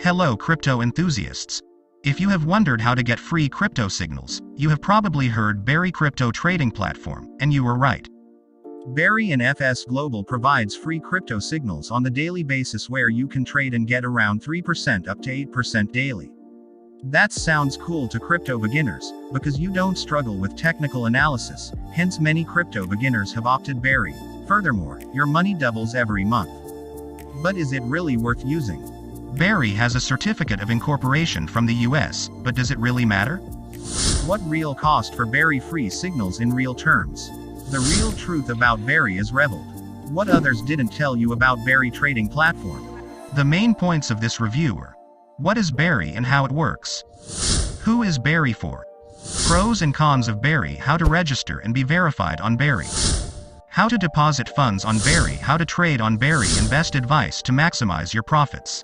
Hello crypto enthusiasts. If you have wondered how to get free crypto signals, you have probably heard Berry crypto trading platform, and you were right. Berry and FS Global provides free crypto signals on the daily basis where you can trade and get around 3% up to 8% daily. That sounds cool to crypto beginners, because you don't struggle with technical analysis, hence many crypto beginners have opted Berry. Furthermore, your money doubles every month. But is it really worth using? Berry has a certificate of incorporation from the US, but does it really matter? What real cost for Berry free signals in real terms? The real truth about Berry is revealed. What others didn't tell you about Berry trading platform. The main points of this review are: what is Berry and how it works? Who is Berry for? Pros and cons of Berry, how to register and be verified on Berry. How to deposit funds on Berry, how to trade on Berry and best advice to maximize your profits.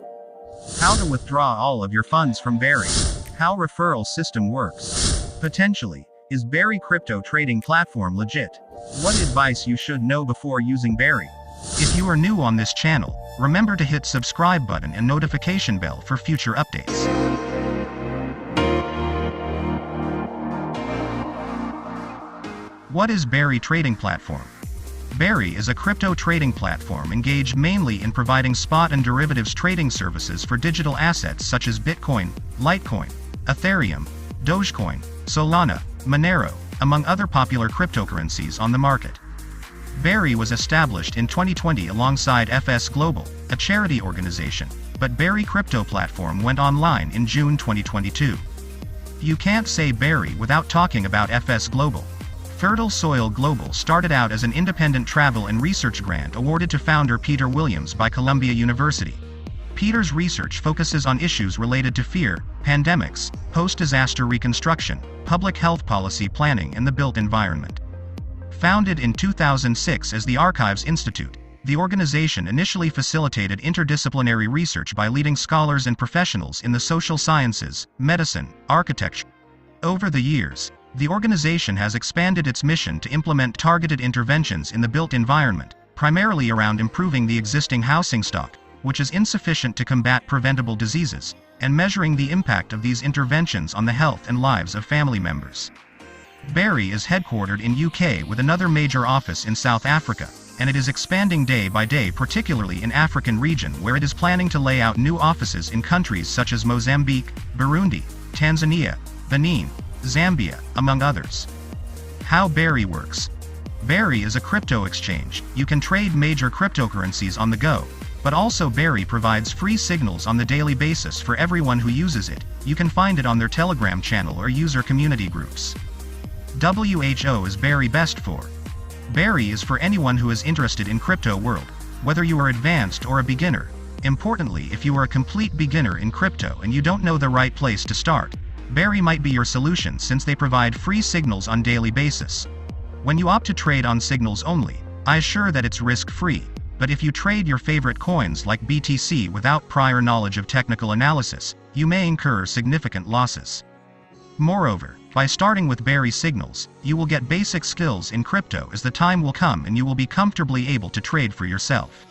How to withdraw all of your funds from Berry. How referral system works. Potentially, is Berry crypto trading platform legit? What advice you should know before using Berry. If you are new on this channel, remember to hit subscribe button and notification bell for future updates. What is Berry trading platform? Berry is a crypto trading platform engaged mainly in providing spot and derivatives trading services for digital assets such as Bitcoin, Litecoin, Ethereum, Dogecoin, Solana, Monero, among other popular cryptocurrencies on the market. Berry was established in 2020 alongside FS Global, a charity organization, but Berry crypto platform went online in June 2022. You can't say Berry without talking about FS Global. Fertile Soil Global started out as an independent travel and research grant awarded to founder Peter Williams by Columbia University. Peter's research focuses on issues related to fear, pandemics, post-disaster reconstruction, public health policy planning and the built environment. Founded in 2006 as the Archives Institute, the organization initially facilitated interdisciplinary research by leading scholars and professionals in the social sciences, medicine, architecture. Over the years, the organization has expanded its mission to implement targeted interventions in the built environment, primarily around improving the existing housing stock, which is insufficient to combat preventable diseases, and measuring the impact of these interventions on the health and lives of family members. Berry is headquartered in UK with another major office in South Africa, and it is expanding day by day, particularly in African region where it is planning to lay out new offices in countries such as Mozambique, Burundi, Tanzania, Benin, Zambia, among others. How Berry works. Berry is a crypto exchange. You can trade major cryptocurrencies on the go, but also Berry provides free signals on the daily basis for everyone who uses it. You can find it on their Telegram channel or user community groups. WHO is Berry best for? Berry is for anyone who is interested in crypto world, whether you are advanced or a beginner. Importantly, if you are a complete beginner in crypto and you don't know the right place to start, Berry might be your solution since they provide free signals on daily basis. When you opt to trade on signals only, I assure that it's risk-free, but if you trade your favorite coins like BTC without prior knowledge of technical analysis, you may incur significant losses. Moreover, by starting with Berry signals, you will get basic skills in crypto as the time will come and you will be comfortably able to trade for yourself.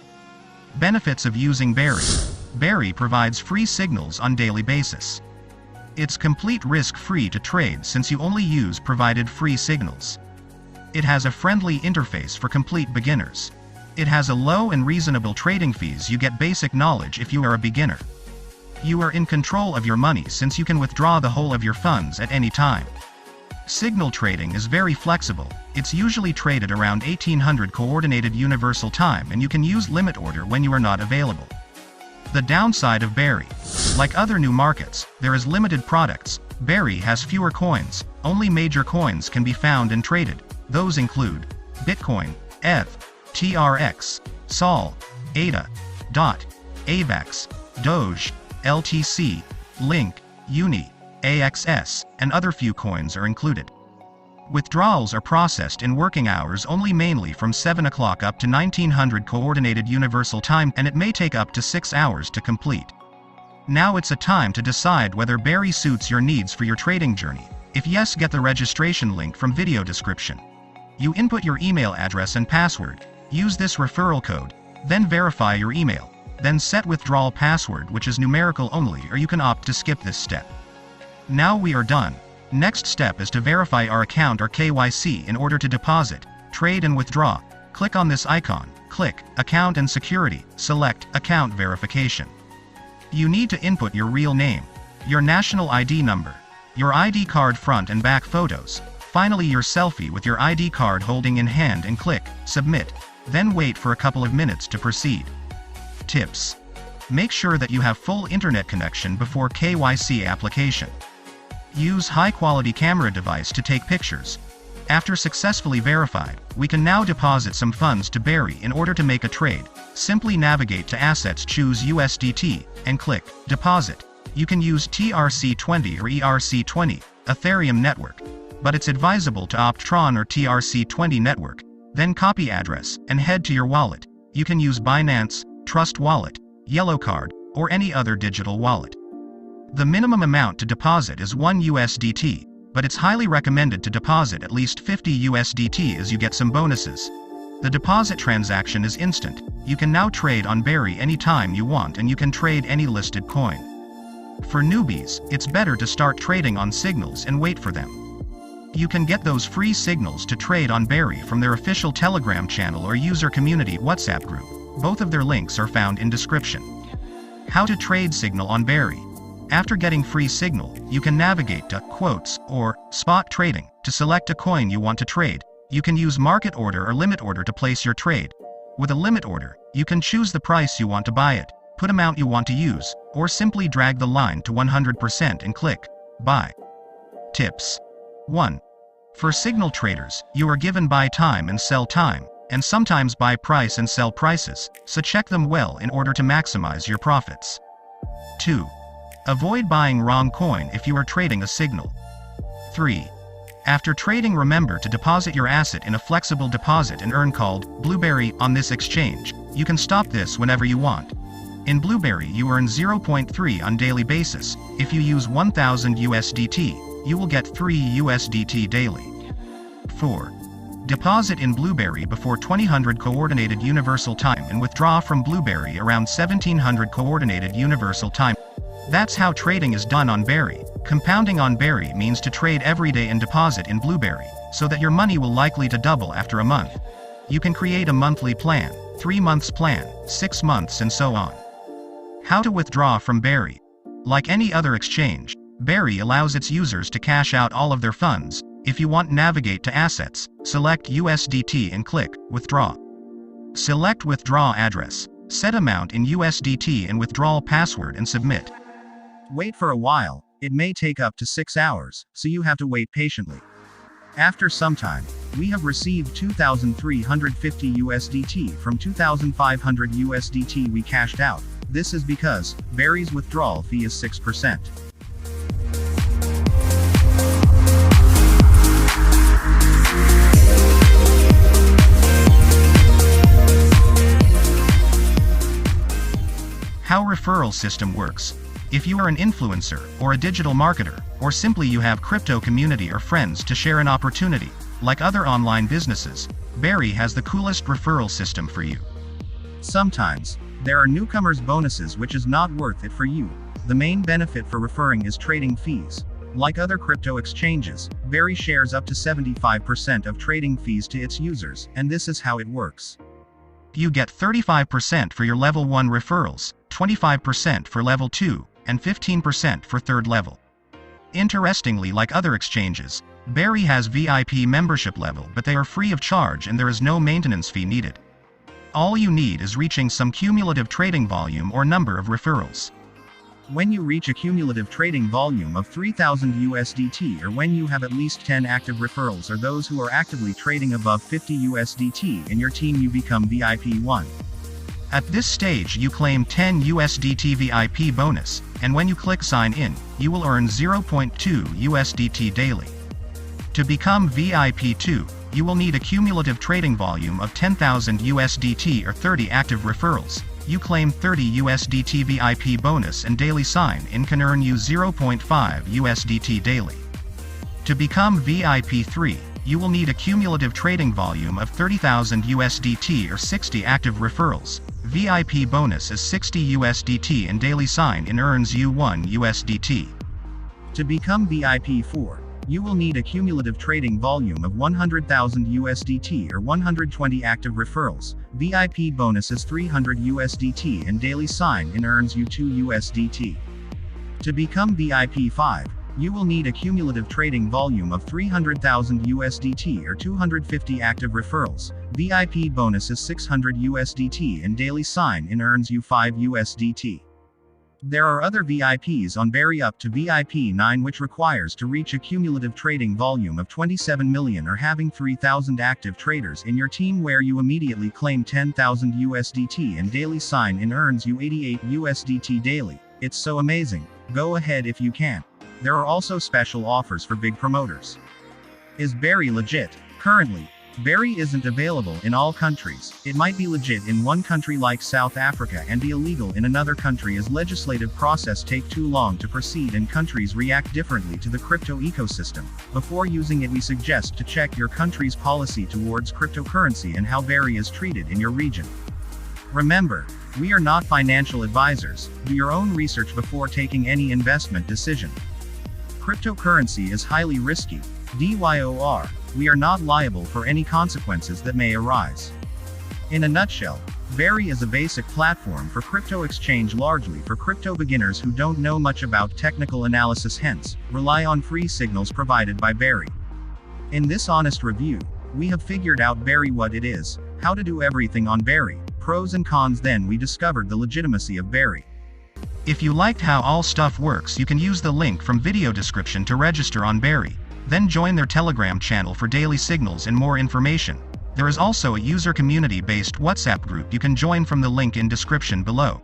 Benefits of using Berry. Berry provides free signals on daily basis. It's complete risk-free to trade since you only use provided free signals. It has a friendly interface for complete beginners. It has a low and reasonable trading fees. You get basic knowledge if you are a beginner. You are in control of your money since you can withdraw the whole of your funds at any time. Signal trading is very flexible. It's usually traded around 1800 Coordinated Universal Time and you can use limit order when you are not available. The downside of Berry. Like other new markets, there is limited products. Berry has fewer coins. Only major coins can be found and traded. Those include Bitcoin, ETH, TRX, SOL, ADA, DOT, AVAX, Doge, LTC, Link, Uni, AXS, and other few coins are included. Withdrawals are processed in working hours only, mainly from 7 o'clock up to 1900 Coordinated Universal Time, and it may take up to 6 hours to complete. Now it's a time to decide whether Berry suits your needs for your trading journey. If yes, get the registration link from video description. You input your email address and password, use this referral code, then verify your email. Then set withdrawal password, which is numerical only, or you can opt to skip this step. Now we are done. Next step is to verify our account or KYC in order to deposit, trade and withdraw. Click on this icon, click Account and Security, select Account Verification. You need to input your real name, your national ID number, your ID card front and back photos, finally your selfie with your ID card holding in hand, and click Submit. Then wait for a couple of minutes to proceed. Tips. Make sure that you have full internet connection before KYC application. Use high-quality camera device to take pictures. After successfully verified, we can now deposit some funds to Berry. In order to make a trade, simply navigate to Assets, choose USDT, and click Deposit. You can use TRC20 or ERC20, Ethereum network, but it's advisable to opt Tron or TRC20 network. Then copy address, and head to your wallet. You can use Binance, Trust Wallet, Yellow Card, or any other digital wallet. The minimum amount to deposit is 1 USDT, but it's highly recommended to deposit at least 50 USDT as you get some bonuses. The deposit transaction is instant. You can now trade on Berry anytime you want, and you can trade any listed coin. For newbies, it's better to start trading on signals and wait for them. You can get those free signals to trade on Berry from their official Telegram channel or user community WhatsApp group. Both of their links are found in description. How to trade signal on Berry. After getting free signal, you can navigate to Quotes or Spot Trading to select a coin you want to trade. You can use market order or limit order to place your trade. With a limit order, you can choose the price you want to buy it, put amount you want to use, or simply drag the line to 100% and click Buy. Tips. 1. For signal traders, you are given buy time and sell time, and sometimes buy price and sell prices, so check them well in order to maximize your profits. 2. Avoid buying wrong coin if you are trading a signal. 3. After trading, remember to deposit your asset in a flexible deposit and earn called Blueberry on this exchange. You can stop this whenever you want. In Blueberry you earn 0.3 on daily basis. If you use 1000 USDT, you will get 3 USDT daily. 4. Deposit in Blueberry before 2000 coordinated universal time and withdraw from Blueberry around 1700 coordinated universal time. That's how trading is done on Berry. Compounding on Berry means to trade every day and deposit in Blueberry, so that your money will likely to double after a month. You can create a monthly plan, 3 months plan, 6 months, and so on. How to withdraw from Berry. Like any other exchange, Berry allows its users to cash out all of their funds. If you want, navigate to Assets, select USDT and click Withdraw. Select withdraw address, set amount in USDT and withdrawal password, and submit. Wait for a while. It may take up to 6 hours, so you have to wait patiently. After some time, we have received 2,350 USDT from 2,500 USDT we cashed out. This is because Berry's withdrawal fee is 6%. How referral system works. If you are an influencer, or a digital marketer, or simply you have crypto community or friends to share an opportunity, like other online businesses, Berry has the coolest referral system for you. Sometimes, there are newcomers bonuses which is not worth it for you. The main benefit for referring is trading fees. Like other crypto exchanges, Berry shares up to 75% of trading fees to its users, and this is how it works. You get 35% for your level 1 referrals, 25% for level 2, and 15% for third level. Interestingly, like other exchanges, Berry has VIP membership level, but they are free of charge and there is no maintenance fee needed. All you need is reaching some cumulative trading volume or number of referrals. When you reach a cumulative trading volume of 3,000 USDT, or when you have at least 10 active referrals or those who are actively trading above 50 USDT in your team, you become VIP 1. At this stage you claim 10 USDT VIP bonus, and when you click sign in, you will earn 0.2 USDT daily. To become VIP 2, you will need a cumulative trading volume of 10,000 USDT or 30 active referrals. You claim 30 USDT VIP bonus and daily sign in can earn you 0.5 USDT daily. To become VIP 3, you will need a cumulative trading volume of 30,000 USDT or 60 active referrals. VIP bonus is 60 USDT and daily sign-in earns you 1 USDT. To become VIP 4, you will need a cumulative trading volume of 100,000 USDT or 120 active referrals. VIP bonus is 300 USDT and daily sign-in earns you 2 USDT. To become VIP 5, you will need a cumulative trading volume of 300,000 USDT or 250 active referrals. VIP bonus is 600 USDT and daily sign-in earns you 5 USDT. There are other VIPs on Berry up to VIP 9 which requires to reach a cumulative trading volume of 27 million or having 3,000 active traders in your team where you immediately claim 10,000 USDT and daily sign-in earns you 88 USDT daily. It's so amazing. Go ahead if you can. There are also special offers for big promoters. Is Berry legit? Currently, Berry isn't available in all countries. It might be legit in one country like South Africa and be illegal in another country as legislative process take too long to proceed and countries react differently to the crypto ecosystem. Before using it, we suggest to check your country's policy towards cryptocurrency and how Berry is treated in your region. Remember, we are not financial advisors. Do your own research before taking any investment decision. Cryptocurrency is highly risky. DYOR, we are not liable for any consequences that may arise. In a nutshell, Berry is a basic platform for crypto exchange largely for crypto beginners who don't know much about technical analysis, hence, rely on free signals provided by Berry. In this honest review, we have figured out Berry what it is, how to do everything on Berry, pros and cons, then we discovered the legitimacy of Berry. If you liked how all stuff works, you can use the link from video description to register on Berry. Then join their Telegram channel for daily signals and more information. There is also a user community-based WhatsApp group you can join from the link in description below.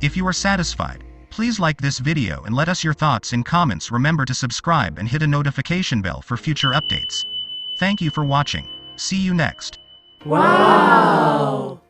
If you are satisfied, please like this video and let us your thoughts in comments. Remember to subscribe and hit a notification bell for future updates. Thank you for watching. See you next. Wow!